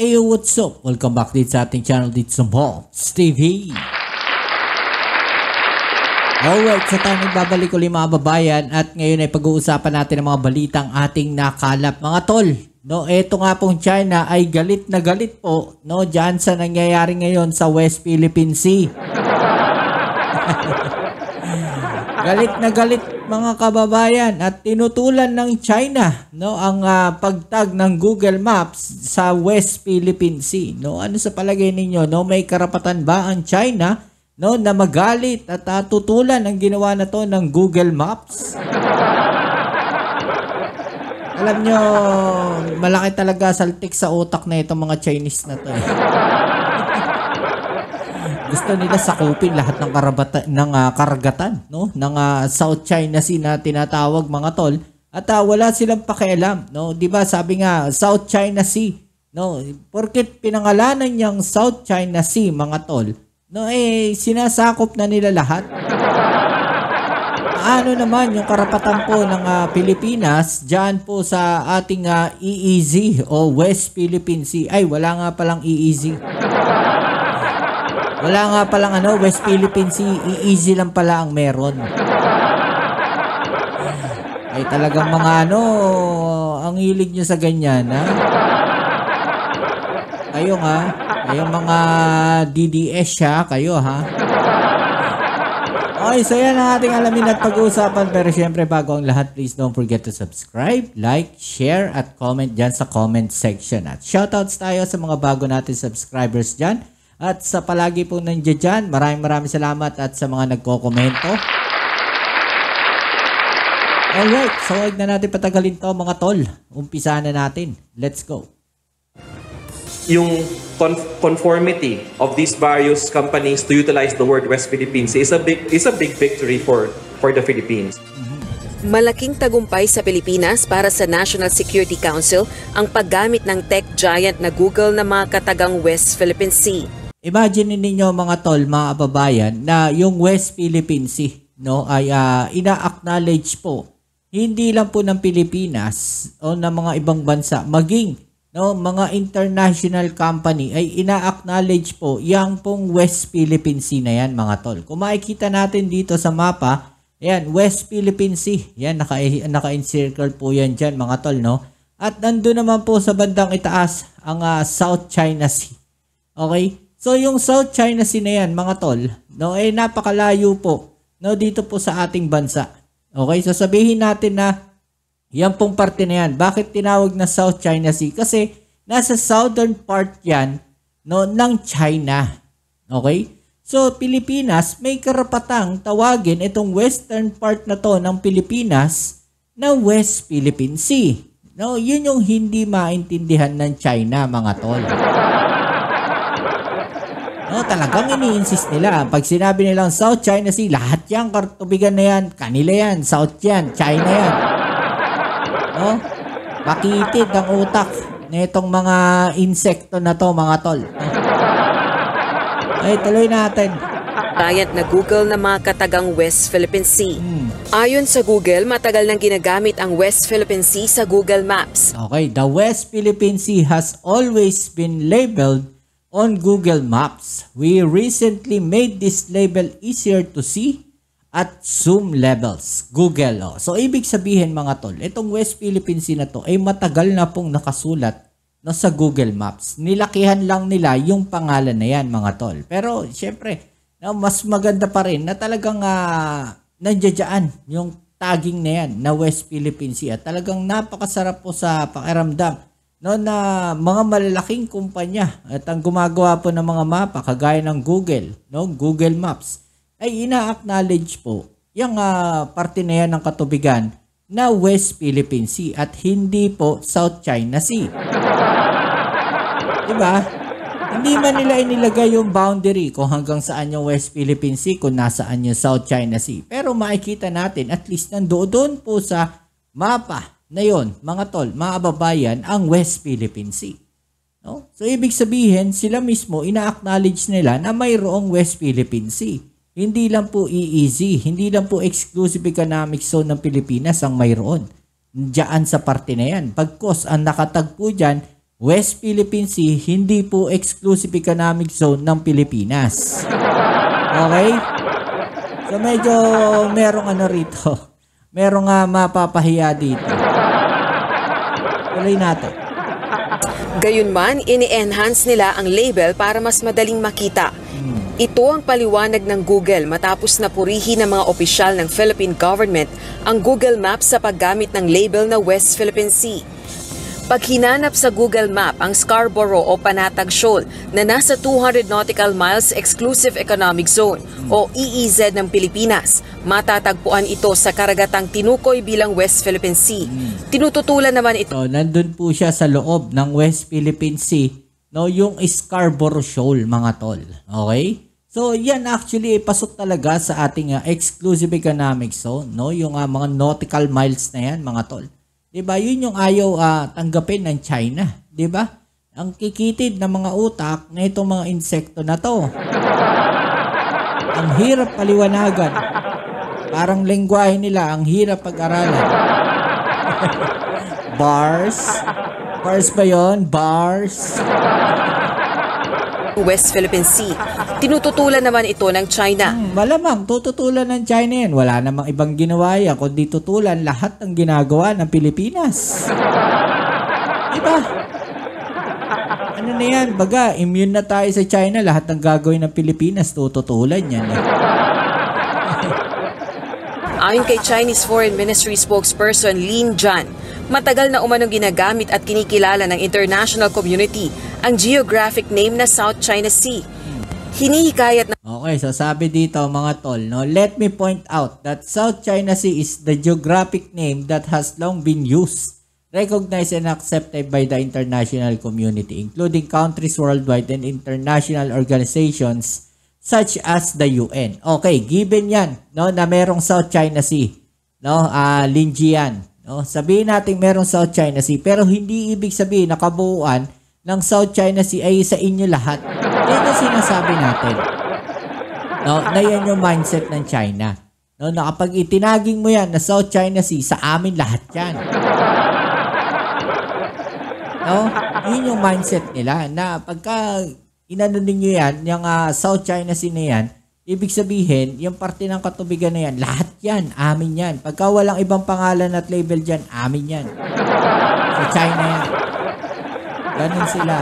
Hey, what's up? Welcome back dito sa ating channel dito sa Bobs TV. Alright, so tayo nagbabalik ulit mga babayan at ngayon ay pag-uusapan natin ang mga balitang ating nakalap mga tol. No, eto nga pong China ay galit na galit po, no, diyan sa nangyayari ngayon sa West Philippine Sea. Galit na galit mga kababayan at tinutulan ng China, no, ang pagtag ng Google Maps sa West Philippine Sea. No, ano sa palagay ninyo, no, may karapatan ba ang China, no, na magalit at tutulan ang ginawa na to ng Google Maps? Alam nyo, malaki talaga saltik sa utak na itong mga Chinese na to. Gusto nila sakupin lahat ng karagatan, no, ng South China Sea na tinatawag mga tol. At wala silang pakialam, no? 'Di ba? Sabi nga South China Sea, no? Porket pinangalanan niyang South China Sea mga tol, no, sinasakop na nila lahat. Ano naman yung karapatan po ng Pilipinas diyan po sa ating EEZ o West Philippine Sea? Ay, wala nga palang EEZ. Wala nga palang West Philippine Sea, EEZ lang pala ang meron. Ay talagang mga ang hilig nyo sa ganyan, ha? Kayo nga, kayong mga DDS kayo, ha? Okay, so yan ang ating alamin at pag-uusapan. Pero syempre, bago ang lahat, please don't forget to subscribe, like, share, at comment dyan sa comment section. At shoutouts tayo sa mga bago natin subscribers dyan. At sa palagi po nandiyan dyan, maraming salamat at sa mga nagko-komento. Alright, so huwag na natin patagalin to mga tol. Umpisa na natin. Let's go. Yung conformity of these various companies to utilize the word West Philippines is a big victory for the Philippines. Malaking tagumpay sa Pilipinas para sa National Security Council ang paggamit ng tech giant na Google na mga katagang West Philippine Sea. Imagine ninyo mga tol, mga kababayan, na yung West Philippine Sea, no, ay ina-acknowledge po hindi lang po ng Pilipinas o ng mga ibang bansa, maging mga international company ay ina-acknowledge po yang pong West Philippine Sea na yan mga tol. Kung makikita natin dito sa mapa, ayan, West Philippine Sea, yan, naka-encircle po yan dyan mga tol, no? At nandun naman po sa bandang itaas ang South China Sea. Okay? So yung South China Sea na yan mga tol, no, napakalayo po, no, dito po sa ating bansa. Okay, so sabihin natin na yan pong parte na yan. Bakit tinawag na South China Sea? Kasi nasa southern part yan, no, ng China. Okay? So Pilipinas may karapatang tawagin itong western part na to ng Pilipinas na West Philippine Sea. No, yun yung hindi maintindihan ng China mga tol. No, talagang ini-insist nila. Pag sinabi nilang South China Sea, lahat yan, kartubigan na yan, kanila yan, South yan, China yan. No? Makitid ang utak na itong mga insekto na to, mga tol. Ay, tuloy natin. Giant na Google na mga katagang West Philippine Sea. Ayon sa Google, matagal nang ginagamit ang West Philippine Sea sa Google Maps. Okay, the West Philippine Sea has always been labeled on Google Maps. We recently made this label easier to see at zoom levels. Google. So, ibig sabihin mga tol, itong West Philippine Sea na to ay matagal na pong nakasulat sa Google Maps. Nilakihan lang nila yung pangalan na yan mga tol. Pero, syempre, mas maganda pa rin na talagang nandiyan yung tagging na yan na West Philippine Sea. At talagang napakasarap po sa pakiramdam, no, na mga malalaking kumpanya at ang gumagawa po ng mga mapa kagaya ng Google, no, Google Maps, ay ina-acknowledge po yung parte na yan ng katubigan na West Philippine Sea at hindi po South China Sea. Diba? Hindi man nila inilagay yung boundary kung hanggang saan yung West Philippine Sea, kung nasaan yung South China Sea. Pero makikita natin, at least nandoon po sa mapa na yon, mga tol, mga kababayan, ang West Philippine Sea. No? So, ibig sabihin, sila mismo ina-acknowledge nila na mayroong West Philippine Sea. Hindi lang po EEZ, hindi lang po exclusive economic zone ng Pilipinas ang mayroon. Diyan sa parte na yan. Pagkos, ang nakatagpo dyan, West Philippine Sea hindi po exclusive economic zone ng Pilipinas. Okay? So medyo merong ano rito. Merong mapapahiya dito. Tuloy natin. Gayunman, ini-enhance nila ang label para mas madaling makita. Ito ang paliwanag ng Google matapos na purihin ng mga opisyal ng Philippine government ang Google Maps sa paggamit ng label na West Philippine Sea. Pag hinanap sa Google Map ang Scarborough o Panatag Shoal na nasa 200 nautical miles exclusive economic zone o EEZ ng Pilipinas, matatagpuan ito sa karagatang tinukoy bilang West Philippine Sea. Tinututulan naman ito. So, nandun po siya sa loob ng West Philippine Sea, no, yung Scarborough Shoal, mga tol. Okay? So, yan actually pasok talaga sa ating exclusive economic zone, no? Yung mga nautical miles na yan, mga tol. 'Di ba? Yun yung ayaw tanggapin ng China, 'di ba? Ang kikitid ng mga utak na itong mga insekto na 'to. Ang hirap paliwanagan. Parang lengguwahe nila, ang hirap pag-aralan. Bars. Bars ba 'yon? Bars. West Philippine Sea. Tinututulan naman ito ng China. Malamang tututulan ng China yan. Wala namang ibang ginawa yan kundi tutulan lahat ng ginagawa ng Pilipinas. Diba? Ano na yan? Baga, immune na tayo sa China. Lahat ng gagawin ng Pilipinas tututulan yan. Ayon kay Chinese Foreign Ministry spokesperson Lin Jian, matagal na umanong ginagamit at kinikilala ng international community ang geographic name na South China Sea. Hinihikayat na... Okay, so sabi dito mga tol, no, let me point out that South China Sea is the geographic name that has long been used, recognized and accepted by the international community, including countries worldwide and international organizations such as the UN. Okay, given yan, no, na merong South China Sea, no, Linjian, no, sabihin natin merong South China Sea, pero hindi ibig sabihin na kabuuan ng South China Sea ay sa inyo lahat. Yan ang sinasabi natin. No, na yan yung mindset ng China. No, na kapag itinaging mo yan na South China Sea, sa amin lahat yan. No, yun yung mindset nila na pagka inano ninyo yan, yung South China Sea na yan, ibig sabihin, yung parte ng katubigan na yan, lahat yan, amin yan. Pagka walang ibang pangalan at label dyan, amin yan. Sa China yan. Ganun sila.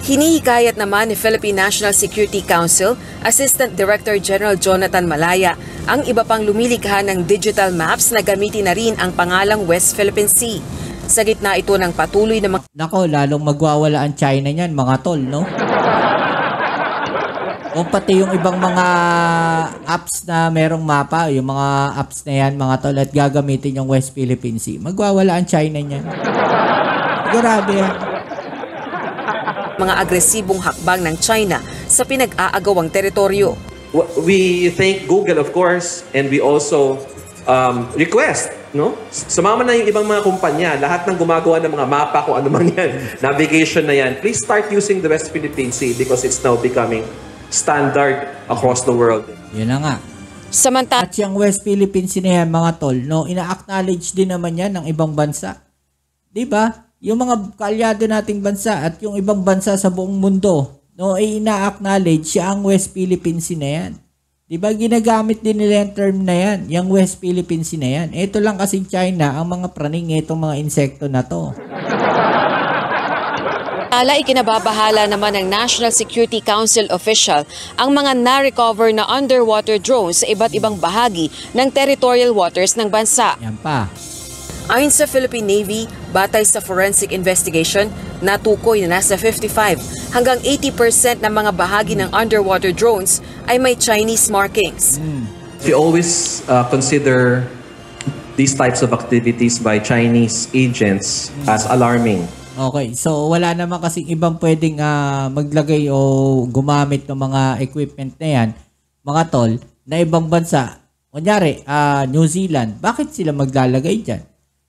Hinihikayat naman ni Philippine National Security Council Assistant Director General Jonathan Malaya ang iba pang lumilikha ng digital maps na gamitin na rin ang pangalang West Philippine Sea. Sa gitna ito ng patuloy na Nako, lalong magwawala ang China niyan, mga tol, no? O pati yung ibang mga apps na merong mapa, yung mga apps na yan, mga tol, at gagamitin yung West Philippine Sea, magwawala ang China niyan. Grabe yan. mga agresibong hakbang ng China sa pinag-aagawang teritoryo. We thank Google, of course, and we also request, no? Sumama na yung ibang mga kumpanya, lahat ng gumagawa ng mga mapa, kung ano man yan, navigation na yan, please start using the West Philippine Sea because it's now becoming standard across the world. Yun na nga. Samantala, At yung West Philippine Sea na yan, mga tol, no, ina-acknowledge din naman yan ng ibang bansa. Diba? Yung mga kaalyado nating bansa at yung ibang bansa sa buong mundo, no, ay ina-acknowledge siya ang West Philippine Sea na yan. Diba? Ginagamit din nila yung term na yan, yung West Philippine Sea na yan. Ito lang kasing China, ang mga praning itong mga insekto na to. ikinababahala naman ng National Security Council official ang mga na-recover na underwater drones sa iba't ibang bahagi ng territorial waters ng bansa. Yan pa. Ayon sa Philippine Navy, batay sa forensic investigation, natukoy na nasa 55 hanggang 80% ng mga bahagi ng underwater drones ay may Chinese markings. We always consider these types of activities by Chinese agents as alarming. Okay, so wala naman kasing ibang pwedeng maglagay o gumamit ng mga equipment na yan, mga tol, na ibang bansa. Kunyari, New Zealand, bakit sila maglalagay dyan?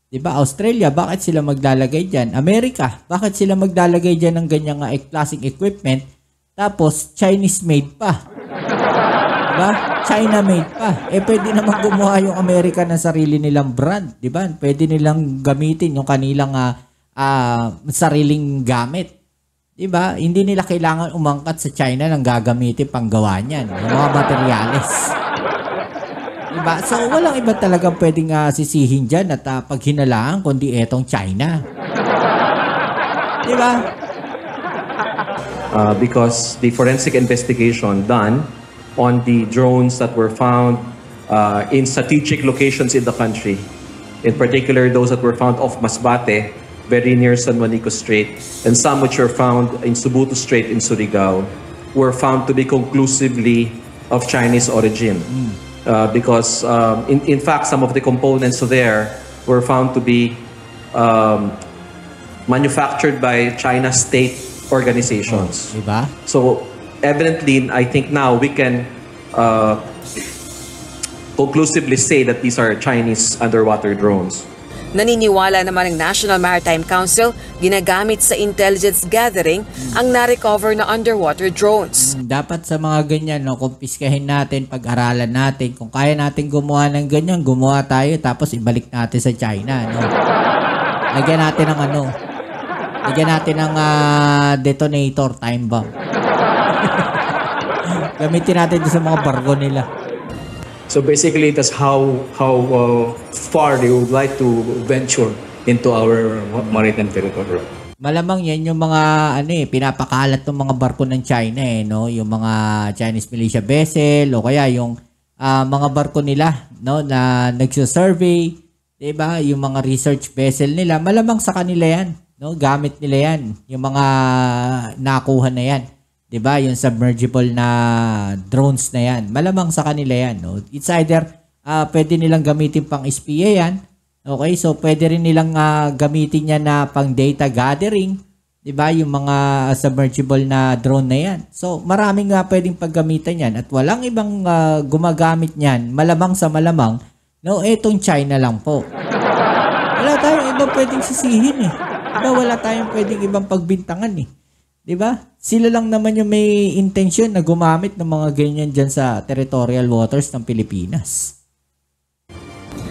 Diba? Australia, bakit sila maglalagay dyan? Amerika, bakit sila maglalagay dyan ng ganyang klaseng equipment? Tapos, Chinese-made pa. Diba? China-made pa. Pwede naman gumawa yung Amerika ng sarili nilang brand. Diba? Pwede nilang gamitin yung kanilang sariling gamit. Diba? Hindi nila kailangan umangkat sa China ng gagamitin panggawa niyan. Yung mga materyales. Diba? So, walang iba talagang pwedeng sisihin dyan at paghinalaan kundi etong China. Diba? Because the forensic investigation done on the drones that were found in strategic locations in the country, in particular those that were found off Masbate, very near San Juanico Strait, and some which were found in Subutu Strait in Surigao, were found to be conclusively of Chinese origin. Because in fact, some of the components there were found to be manufactured by China state organizations. Diba? So evidently, I think now we can conclusively say that these are Chinese underwater drones. Naniniwala naman ng National Maritime Council, ginagamit sa intelligence gathering ang na-recover na underwater drones. Dapat sa mga ganyan, no, kumpiskahin natin, pag-aralan natin. Kung kaya natin gumawa ng ganyan, gumawa tayo, tapos ibalik natin sa China. No? Lagyan natin ng lagyan natin ng detonator, time bomb. Gamitin natin sa mga barko nila. So basically, that's how far they would like to venture into our maritime territory. Malamang yan yung mga pinapakalat ng mga barko ng China no, yung mga Chinese militia vessel o kaya yung mga barko nila no na nagso-survey, 'di ba? Yung mga research vessel nila, malamang sa kanila yan, no? Gamit nila yan, yung mga nakuha na yan. Diba? Yung submergible na drones na yan. Malamang sa kanila yan. No? It's either pwede nilang gamitin pang espiya yan. Okay? So, pwede rin nilang gamitin yan na pang data gathering. Diba? Yung mga submergible na drone na yan. So, maraming pwedeng paggamitan yan. At walang ibang gumagamit yan. Malamang sa malamang. No, etong China lang po. Wala tayong ibang pwedeng sisihin eh. Diba? Wala tayong pwedeng ibang pagbintangan eh. Diba? Sila lang naman yung may intensyon na gumamit ng mga ganyan dyan sa territorial waters ng Pilipinas.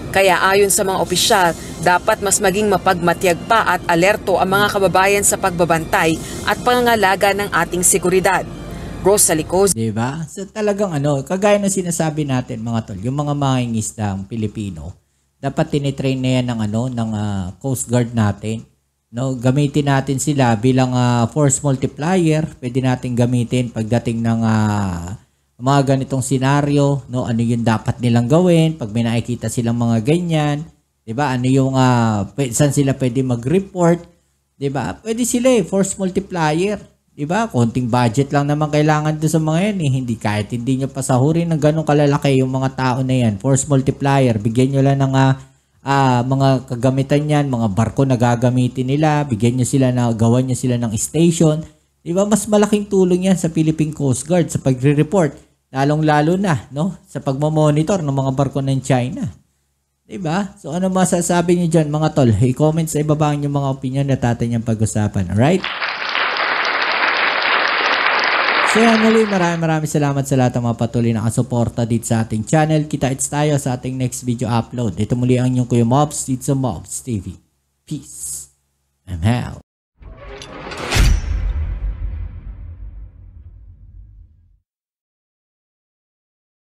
Kaya ayon sa mga opisyal, dapat mas maging mapagmatyag pa at alerto ang mga kababayan sa pagbabantay at pangangalaga ng ating seguridad. Rosalie Coz. Diba? So talagang kagaya ng sinasabi natin mga tol, yung mga mangingisdang Pilipino, dapat tinitrain na yan ng Coast Guard natin. No, gamitin natin sila bilang force multiplier. Pwede natin gamitin pagdating ng mga ganitong senaryo, no? Ano yung dapat nilang gawin pag may nakikita silang mga ganyan, 'di ba? Ano yung saan sila pwede mag-report, 'di ba? Pwede sila force multiplier, 'di ba? Konting budget lang naman kailangan do sa mga yan eh. Hindi kahit hindi niyo pasahurin ng ganung kalalaki yung mga tao na yan. Force multiplier, bigyan niyo lang ng mga kagamitan yan, mga barko na gagamitin nila, bigyan nyo sila gawan nyo sila ng station. Diba? Mas malaking tulong yan sa Philippine Coast Guard sa pagre-report. Lalong-lalo na, no? Sa pagmamonitor ng mga barko ng China. Diba? So, ano masasabi nyo dyan, mga tol? I-comment sa ibaba yung mga opinion na natin yung pag-usapan. Alright? So yan muli, maraming salamat sa lahat ng mga patuloy na kasuporta dito sa ating channel. Kita-its tayo sa ating next video upload. Ito muli ang inyong Kuya Mobs dito sa Mobs TV. Peace. I'm out.